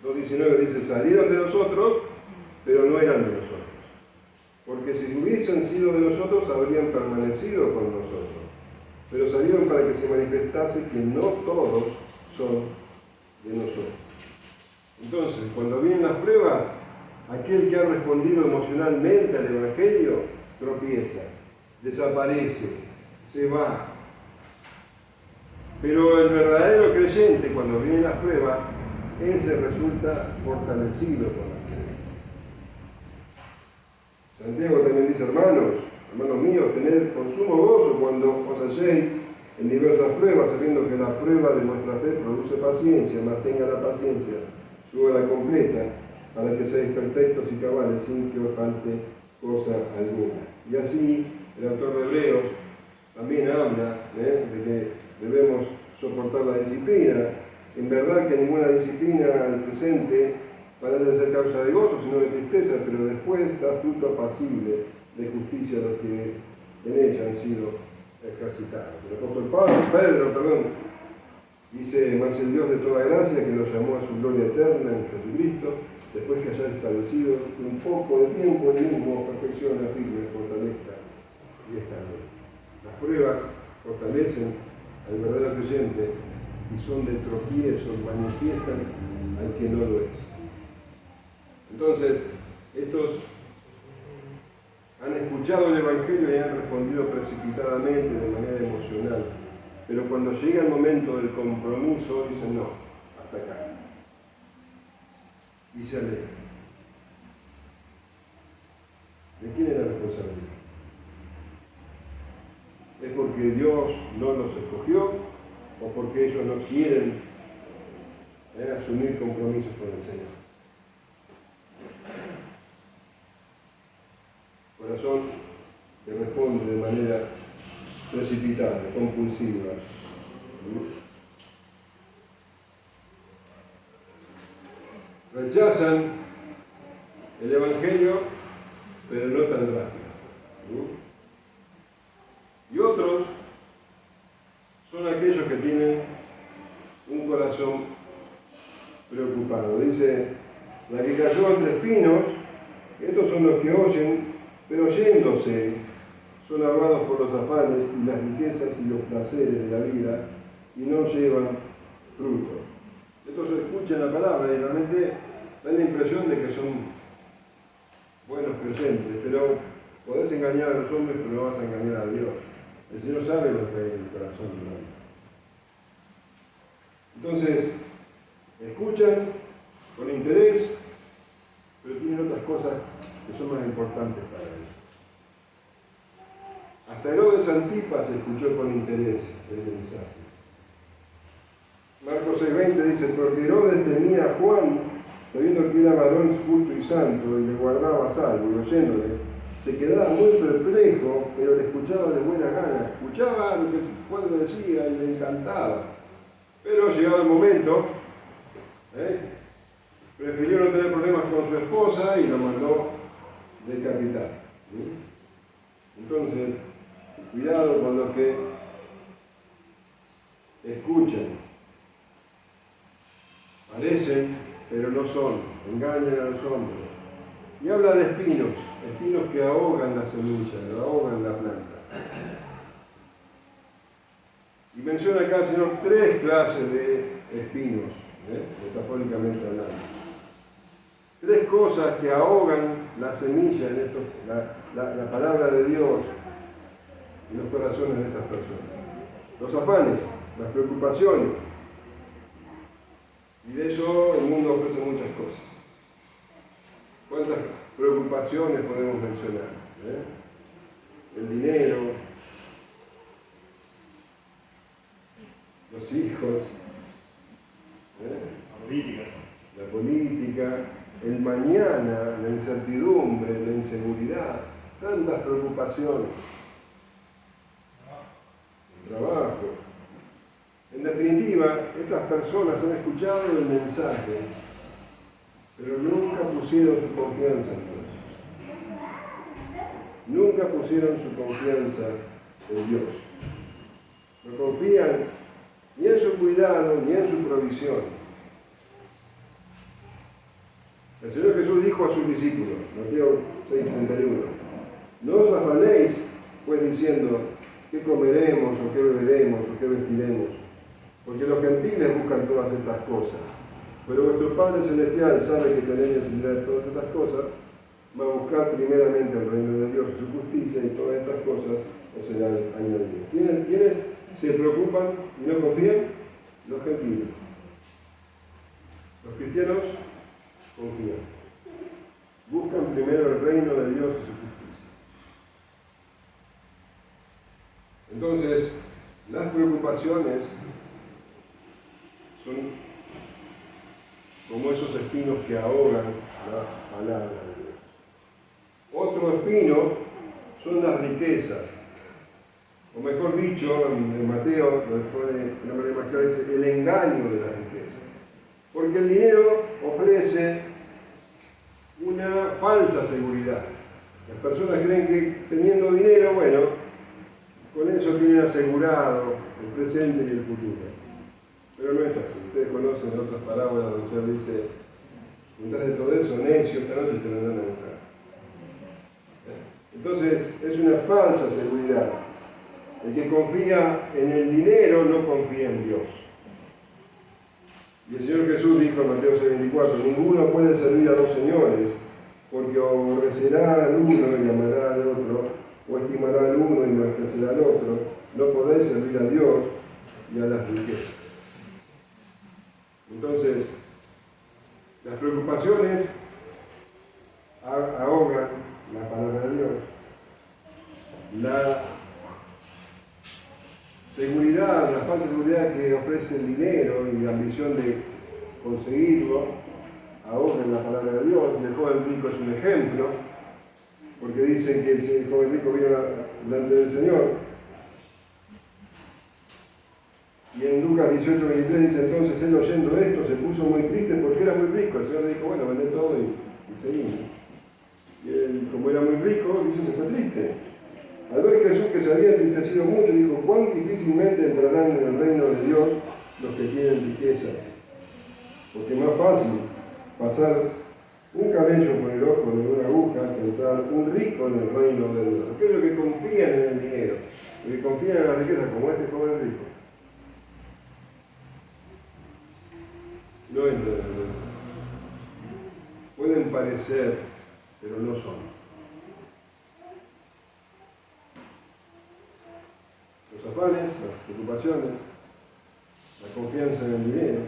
2:19 dice, salieron de nosotros, pero no eran de nosotros. Porque si hubiesen sido de nosotros, habrían permanecido con nosotros. Pero salieron para que se manifestase que no todos son de nosotros. Entonces, cuando vienen las pruebas, aquel que ha respondido emocionalmente al Evangelio tropieza, desaparece, se va. Pero el verdadero creyente, cuando vienen las pruebas, él se resulta fortalecido por las creencias. Santiago también dice, hermanos míos, tened con sumo gozo cuando os halléis en diversas pruebas, sabiendo que la prueba de vuestra fe produce paciencia, mas tenga la paciencia su obra completa, para que seáis perfectos y cabales, sin que os falte cosa alguna. Y así, el autor de Hebreos también habla de que debemos soportar la disciplina. En verdad que ninguna disciplina al presente parece ser causa de gozo, sino de tristeza, pero después da fruto apacible de justicia a los que en ella han sido ejercitados. El apóstol Pedro dice, mas el Dios de toda gracia, que nos llamó a su gloria eterna en Jesucristo, después que haya establecido un poco de tiempo el mismo, perfecciona, firme, fortalezca y establece. Las pruebas fortalecen al verdadero creyente y son de tropiezo, manifiestan al que no lo es. Entonces, estos han escuchado el Evangelio y han respondido precipitadamente, de manera emocional, pero cuando llega el momento del compromiso dicen no, hasta acá. Y se alejan. ¿De quién es la responsabilidad? ¿Es porque Dios no los escogió o porque ellos no quieren asumir compromisos con el Señor? Corazón que responde de manera precipitada, compulsiva. Rechazan el Evangelio, pero no tan rápido. Y otros son aquellos que tienen un corazón preocupado. Dice, la que cayó entre espinos, estos son los que oyen, pero oyéndose, son ahogados por los afanes y las riquezas y los placeres de la vida, y no llevan fruto. Estos escuchan la palabra y realmente dan la impresión de que son buenos creyentes, pero podés engañar a los hombres, pero no vas a engañar a Dios. El Señor sabe lo que hay en el corazón del hombre. Entonces, escuchan con interés, pero tienen otras cosas que son más importantes para ellos. Hasta Herodes Antipas escuchó con interés el mensaje. Marcos 6:20 dice, porque Herodes temía a Juan, sabiendo que era varón culto y santo, y le guardaba a salvo, y oyéndole, se quedaba muy perplejo, pero le escuchaba de buena gana. Escuchaba lo que Juan le decía y le encantaba. Pero llegaba el momento, prefirió no tener problemas con su esposa y lo mandó decapitar. Entonces, cuidado con los que escuchan. Parecen, pero no son. Engañan a los hombres. Y habla de espinos que ahogan la semilla, ahogan la planta. Y menciona acá el Señor 3 clases de espinos, metafóricamente hablando. 3 cosas que ahogan la semilla, la palabra de Dios en los corazones de estas personas. Los afanes, las preocupaciones. Y de eso el mundo ofrece muchas cosas. ¿Cuántas preocupaciones podemos mencionar? El dinero, los hijos, la política, el mañana, la incertidumbre, la inseguridad, tantas preocupaciones, el trabajo. En definitiva, estas personas han escuchado el mensaje, pero nunca pusieron su confianza en Dios. Nunca pusieron su confianza en Dios. No confían ni en su cuidado, ni en su provisión. El Señor Jesús dijo a sus discípulos, Mateo 6:31, no os afanéis, pues diciendo, ¿qué comeremos, o qué beberemos, o qué vestiremos? Porque los gentiles buscan todas estas cosas. Pero vuestro Padre Celestial sabe que tenéis necesidad de todas estas cosas, mas buscad primeramente el reino de Dios y su justicia, y todas estas cosas os serán añadidas. ¿Quiénes se preocupan y no confían? Los gentiles. Los cristianos confían. Buscan primero el reino de Dios y su justicia. Entonces, las preocupaciones son como esos espinos que ahogan la palabra de Dios. Otro espino son las riquezas. O mejor dicho, en Mateo, lo pone de una manera más clara, dice el engaño de las riquezas. Porque el dinero ofrece una falsa seguridad. Las personas creen que teniendo dinero, bueno, con eso tienen asegurado el presente y el futuro. Pero no es así. Ustedes conocen otras parábolas donde el Señor dice, mientras de todo eso, necio, esta noche te vendrán a buscar. Entonces, es una falsa seguridad. El que confía en el dinero no confía en Dios. Y el Señor Jesús dijo en Mateo 6:24, ninguno puede servir a dos señores, porque o aborrecerá al uno y amará al otro, o estimará al uno y menospreciará al otro. No podéis servir a Dios y a las riquezas. Entonces, las preocupaciones ahogan la palabra de Dios. La seguridad, la falsa seguridad que ofrece el dinero y la ambición de conseguirlo, ahogan la palabra de Dios. Y el joven rico es un ejemplo, porque dicen que el joven rico vino delante del Señor. Y en Lucas 18:23 dice, entonces él oyendo esto se puso muy triste porque era muy rico. El Señor le dijo, bueno, vende todo y seguimos. Y él, como era muy rico, dice, se fue triste. Al ver Jesús que se había entristecido mucho, dijo, cuán difícilmente entrarán en el reino de Dios los que tienen riquezas. Porque es más fácil pasar un cabello por el ojo de una aguja que entrar un rico en el reino de Dios. Aquellos que confían en el dinero, que confían en la riqueza, como este joven rico, no entran en el reino. Pueden parecer, pero no son. Los afanes, las preocupaciones, la confianza en el dinero.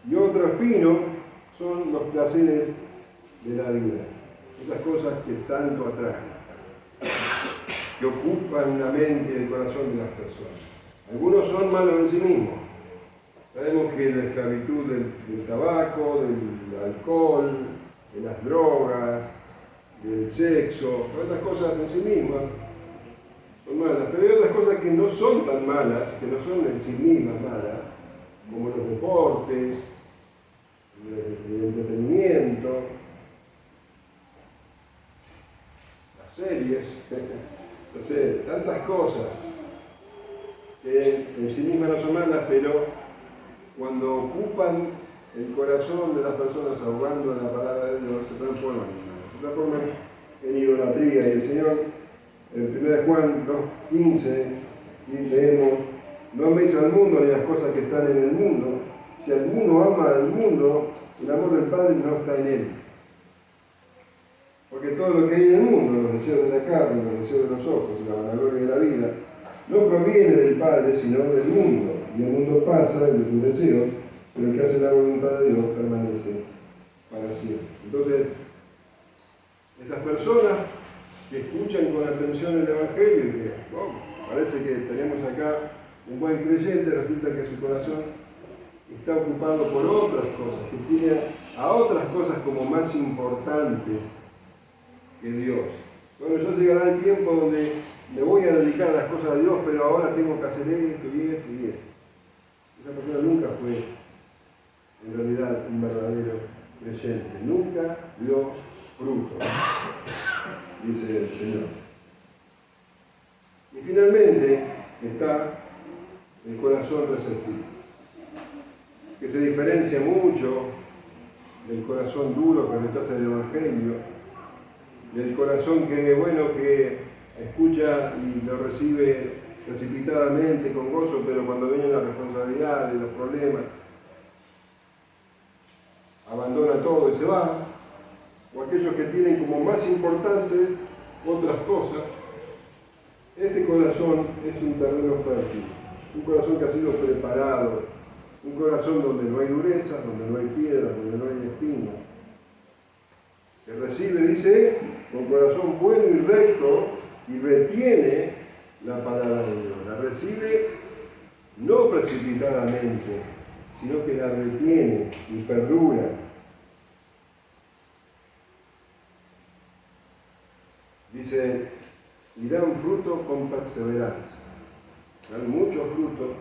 Y otro espino son los placeres de la vida, esas cosas que tanto atraen, que ocupan la mente y el corazón de las personas. Algunos son malos en sí mismos. Sabemos que la esclavitud del tabaco, del alcohol, de las drogas, del sexo, todas estas cosas en sí mismas son malas. Pero hay otras cosas que no son tan malas, que no son en sí mismas malas, como los deportes, el entretenimiento, las series, no sé, tantas cosas que en sí mismas no son malas, pero cuando ocupan el corazón de las personas ahogando en la palabra de Dios, se transforman en idolatría. Y el Señor, en 1 Juan 2:15, leemos: no améis al mundo ni las cosas que están en el mundo. Si alguno ama al mundo, el amor del Padre no está en él. Porque todo lo que hay en el mundo, los deseos de la carne, los deseos de los ojos y la vanagloria de la vida, no proviene del Padre, sino del mundo. Y el mundo pasa en sus deseos, pero el que hace la voluntad de Dios permanece para siempre. Entonces, estas personas que escuchan con atención el Evangelio y que parece que tenemos acá un buen creyente, resulta que su corazón está ocupado por otras cosas, que tiene a otras cosas como más importantes que Dios. Bueno, ya llegará el tiempo donde me voy a dedicar a las cosas de Dios, pero ahora tengo que hacer esto y esto y esto. Esa persona nunca fue, en realidad, un verdadero creyente. Nunca dio fruto, dice el Señor. Y finalmente está el corazón receptivo, que se diferencia mucho del corazón duro que rechaza el Evangelio, del corazón que escucha y lo recibe precipitadamente, con gozo, pero cuando vienen las responsabilidades, los problemas, abandona todo y se va. O aquellos que tienen como más importantes otras cosas. Este corazón es un terreno fértil, un corazón que ha sido preparado, un corazón donde no hay dureza, donde no hay piedra, donde no hay espinas, que recibe, dice, con corazón bueno y recto, y retiene la palabra de Dios. La recibe no precipitadamente, sino que la retiene y perdura. Dice, y dan fruto con perseverancia. Dan mucho fruto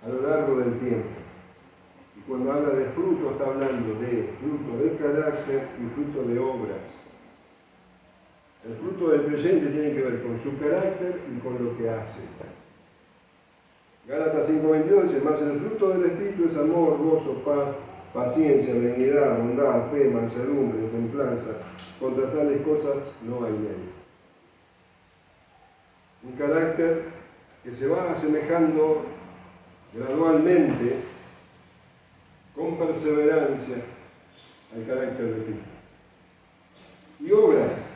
a lo largo del tiempo. Y cuando habla de fruto, está hablando de fruto de carácter y fruto de obras. El fruto del creyente tiene que ver con su carácter y con lo que hace. Gálatas 5:22 dice: mas el fruto del Espíritu es amor, gozo, paz, paciencia, benignidad, bondad, fe, mansedumbre, templanza. Contra tales cosas no hay ley. Un carácter que se va asemejando gradualmente, con perseverancia, al carácter de Cristo. Y obras.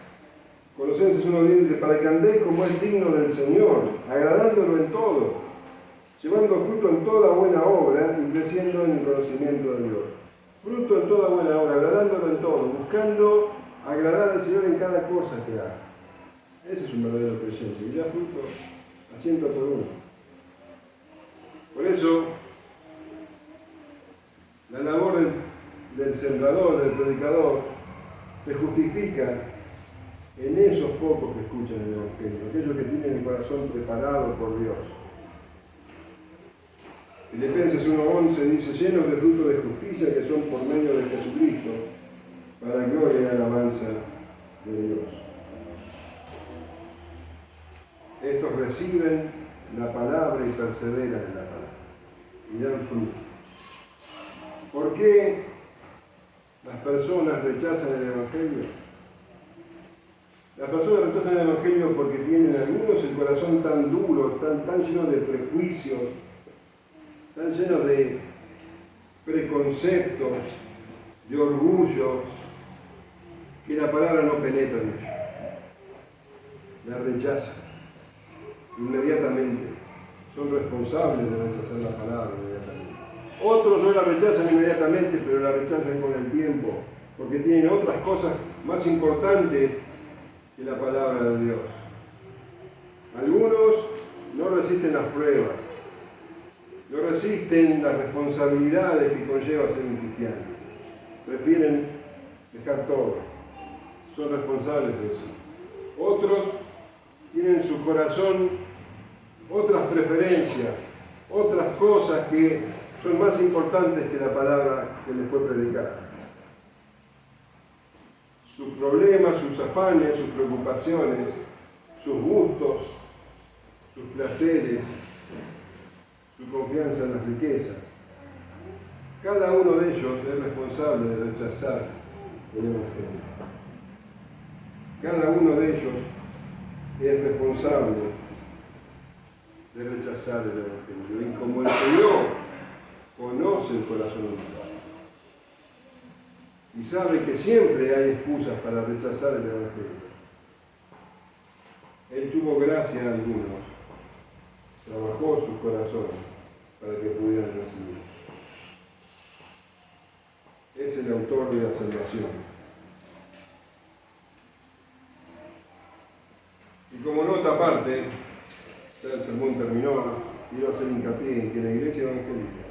Colosenses 1:10 dice: para que andéis como es digno del Señor, agradándolo en todo, llevando fruto en toda buena obra y creciendo en el conocimiento de Dios. Fruto en toda buena obra, agradándolo en todo, buscando agradar al Señor en cada cosa que haga. Ese es un verdadero creyente, y da fruto a 100 por uno. Por eso, la labor del sembrador, del predicador, se justifica en esos pocos que escuchan el Evangelio, aquellos que tienen el corazón preparado por Dios. Filipenses 1:11 dice: llenos de fruto de justicia que son por medio de Jesucristo, para gloria y alabanza de Dios. Estos reciben la palabra y perseveran en la palabra y dan fruto. ¿Por qué las personas rechazan el Evangelio? Las personas rechazan el Evangelio porque tienen algunos el corazón tan duro, tan lleno de prejuicios, tan lleno de preconceptos, de orgullo, que la palabra no penetra en ellos. La rechazan inmediatamente. son responsables de rechazar la palabra inmediatamente. Otros no la rechazan inmediatamente, pero la rechazan con el tiempo, porque tienen otras cosas más importantes que la palabra de Dios. Algunos no resisten las pruebas, no resisten las responsabilidades que conlleva ser un cristiano. Prefieren dejar todo, son responsables de eso. Otros tienen en su corazón otras preferencias, otras cosas que son más importantes que la palabra que les fue predicada. Sus problemas, sus afanes, sus preocupaciones, sus gustos, sus placeres, su confianza en las riquezas. Cada uno de ellos es responsable de rechazar el Evangelio. Cada uno de ellos es responsable de rechazar el Evangelio. Y como el Señor conoce el corazón humano y sabe que siempre hay excusas para rechazar el Evangelio, Él tuvo gracia a algunos, trabajó sus corazones para que pudieran recibir. Es el autor de la salvación. Y como nota aparte, ya el sermón terminó, quiero hacer hincapié en que la Iglesia Evangélica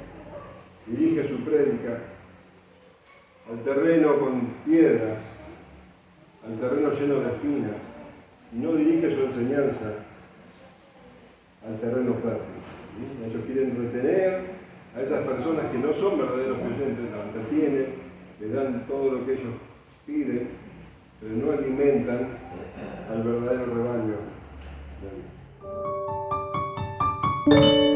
dirige su prédica al terreno con piedras, al terreno lleno de espinas, y no dirige su enseñanza al terreno fértil. ¿Sí? Ellos quieren retener a esas personas que no son verdaderos creyentes, las entretienen, les dan todo lo que ellos piden, pero no alimentan al verdadero rebaño de Dios.